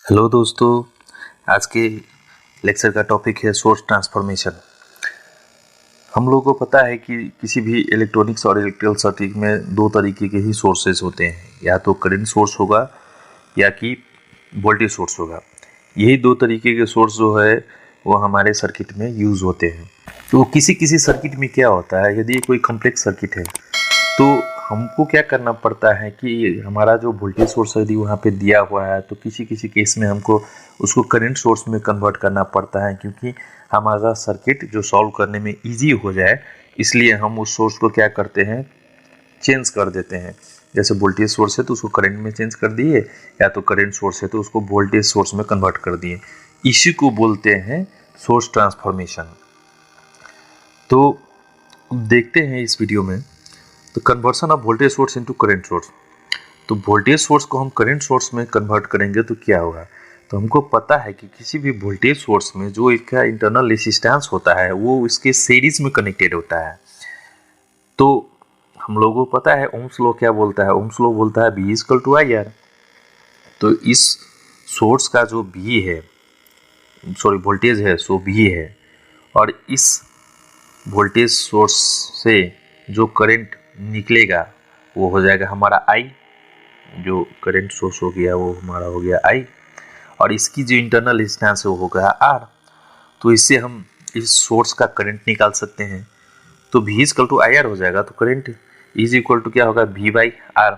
Hello दोस्तों, आज के लेक्चर का टॉपिक है सोर्स ट्रांसफॉर्मेशन। हम लोगों को पता है कि किसी भी इलेक्ट्रॉनिक्स और इलेक्ट्रिकल सर्किट में दो तरीके के ही सोर्सेज होते हैं, या तो करंट सोर्स होगा या कि वोल्टेज सोर्स होगा। यही दो तरीके के सोर्स जो है वो हमारे सर्किट में यूज़ होते हैं। तो किसी किसी सर्किट में क्या होता है, यदि कोई कॉम्प्लेक्स सर्किट है तो हमको क्या करना पड़ता है कि हमारा जो वोल्टेज सोर्स यदि वहाँ पे दिया हुआ है तो किसी किसी केस में हमको उसको करंट सोर्स में कन्वर्ट करना पड़ता है, क्योंकि हमारा सर्किट जो सॉल्व करने में इजी हो जाए, इसलिए हम उस सोर्स को क्या करते हैं, चेंज कर देते हैं। जैसे वोल्टेज सोर्स है तो उसको करंट में चेंज कर दिए, या तो करंट सोर्स है तो उसको वोल्टेज सोर्स में कन्वर्ट कर दिए। इसी को बोलते हैं सोर्स ट्रांसफॉर्मेशन। तो देखते हैं इस वीडियो में तो conversion of voltage source into current source. तो वोल्टेज सोर्स को हम करंट सोर्स में कन्वर्ट करेंगे तो क्या होगा। तो हमको पता है कि किसी भी वोल्टेज सोर्स में जो इसका इंटरनल रेजिस्टेंस होता है वो इसके सीरीज में कनेक्टेड होता है। तो हम लोगों को पता है ओम्स लॉ क्या बोलता है, ओम्स लॉ बोलता है V इक्वल टू IR। तो इस सोर्स का जो V है, सॉरी वोल्टेज है, सो V है, और इस वोल्टेज सोर्स से जो करंट निकलेगा वो हो जाएगा हमारा I। जो करंट सोर्स हो गया वो हमारा हो गया I, और इसकी जो इंटरनल रेजिस्टेंस है वो हो गया R। तो इससे हम इस सोर्स का करंट निकाल सकते हैं। तो V इक्वल टू IR हो जाएगा, तो करंट इज इक्वल टू क्या होगा, V बाई R।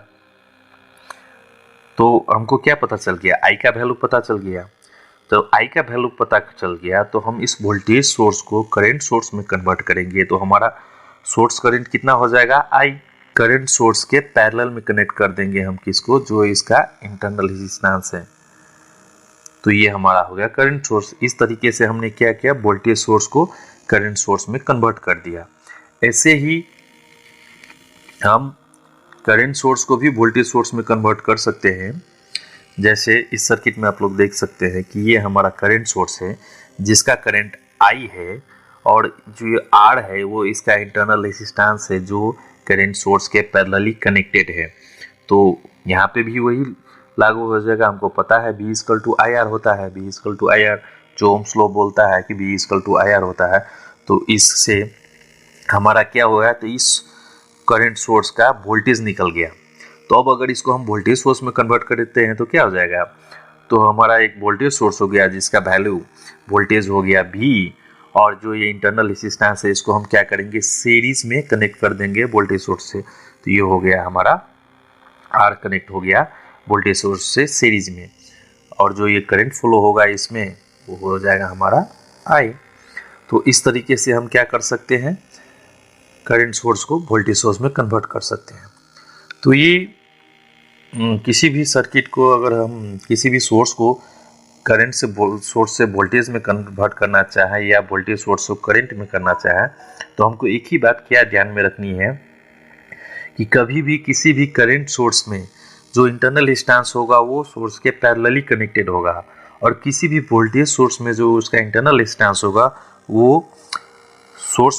तो हमको क्या पता चल गया, I का वैल्यू पता चल गया। तो I का वैल्यू पता चल गया तो हम इस वोल्टेज सोर्स को करंट सोर्स में कन्वर्ट करेंगे, तो हमारा सोर्स करंट कितना हो जाएगा, I। करंट सोर्स के पैरेलल में कनेक्ट कर देंगे हम किसको, जो इसका इंटरनल रेजिस्टेंस है। तो ये हमारा हो गया करंट सोर्स। इस तरीके से हमने क्या किया, वोल्टेज सोर्स को करंट सोर्स में कन्वर्ट कर दिया। ऐसे ही हम करंट सोर्स को भी वोल्टेज सोर्स में कन्वर्ट कर सकते हैं। जैसे इस सर्किट में आप लोग देख सकते हैं कि ये हमारा करंट सोर्स है जिसका करंट I है, और जो ये R है वो इसका इंटरनल रेजिस्टेंस है जो करंट सोर्स के पैरेलली कनेक्टेड है। तो यहाँ पे भी वही लागू हो जाएगा। हमको पता है V इक्वल टू IR होता है, V इक्वल टू IR जो ओम्स लॉ बोलता है कि V इक्वल टू IR होता है। तो इससे हमारा क्या होगा, तो इस करंट सोर्स का वोल्टेज निकल गया। तो अब अगर इसको हम वोल्टेज सोर्स में कन्वर्ट कर देते हैं तो क्या हो जाएगा, तो हमारा एक वोल्टेज सोर्स हो गया जिसका वैल्यू वोल्टेज हो गया V, और जो ये इंटरनल रेजिस्टेंस है इसको हम क्या करेंगे, सीरीज में कनेक्ट कर देंगे वोल्टेज सोर्स से। तो ये हो गया हमारा R कनेक्ट हो गया वोल्टेज सोर्स से सीरीज में, और जो ये करंट फ्लो होगा इसमें वो हो जाएगा हमारा I। तो इस तरीके से हम क्या कर सकते हैं, करंट सोर्स को वोल्टेज सोर्स में कन्वर्ट कर सकते हैं। तो ये किसी भी सर्किट को अगर हम किसी भी सोर्स को करंट से सोर्स से वोल्टेज में कन्वर्ट करना चाहे या वोल्टेज सोर्स को करंट में करना चाहे, तो हमको एक ही बात क्या ध्यान में रखनी है कि कभी भी किसी भी करंट सोर्स में जो इंटरनल रेजिस्टेंस होगा वो सोर्स के पैरेलली कनेक्टेड होगा, और किसी भी वोल्टेज सोर्स में जो उसका इंटरनल रेजिस्टेंस होगा वो सोर्स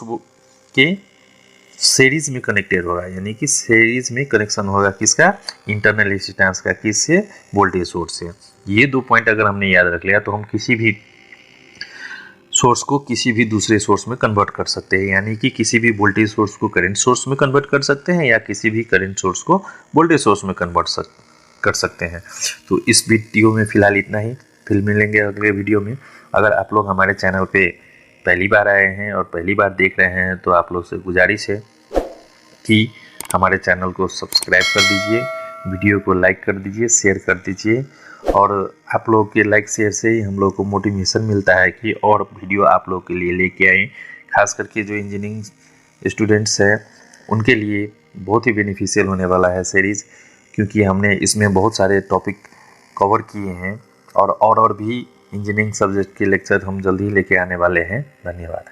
के सीरीज में कनेक्टेड होगा। यानी कि सीरीज में कनेक्शन होगा किसका, इंटरनल रेजिस्टेंस का, किससे, वोल्टेज सोर्स से। ये दो पॉइंट अगर हमने याद रख लिया तो हम किसी भी सोर्स को किसी भी दूसरे सोर्स में कन्वर्ट कर सकते हैं। यानी कि किसी भी वोल्टेज सोर्स को करंट सोर्स में कन्वर्ट कर सकते हैं, या किसी भी करंट सोर्स को वोल्टेज सोर्स में कन्वर्ट कर सकते हैं। तो इस वीडियो में फिलहाल इतना ही, फिर मिलेंगे अगले वीडियो में। अगर आप लोग हमारे चैनल पे पहली बार आए हैं और पहली बार देख रहे हैं तो आप लोग से गुजारिश है कि हमारे चैनल को सब्सक्राइब कर दीजिए, वीडियो को लाइक कर दीजिए, शेयर कर दीजिए, और आप लोगों के लाइक शेयर से ही हम लोग को मोटिवेशन मिलता है कि और वीडियो आप लोग के लिए लेके आए। खास करके जो इंजीनियरिंग स्टूडेंट्स हैं उनके लिए बहुत ही बेनिफिशियल होने वाला है सीरीज़, क्योंकि हमने इसमें बहुत सारे टॉपिक कवर किए हैं, और भी इंजीनियरिंग सब्जेक्ट के लेक्चर हम जल्दी ही लेके आने वाले हैं। धन्यवाद।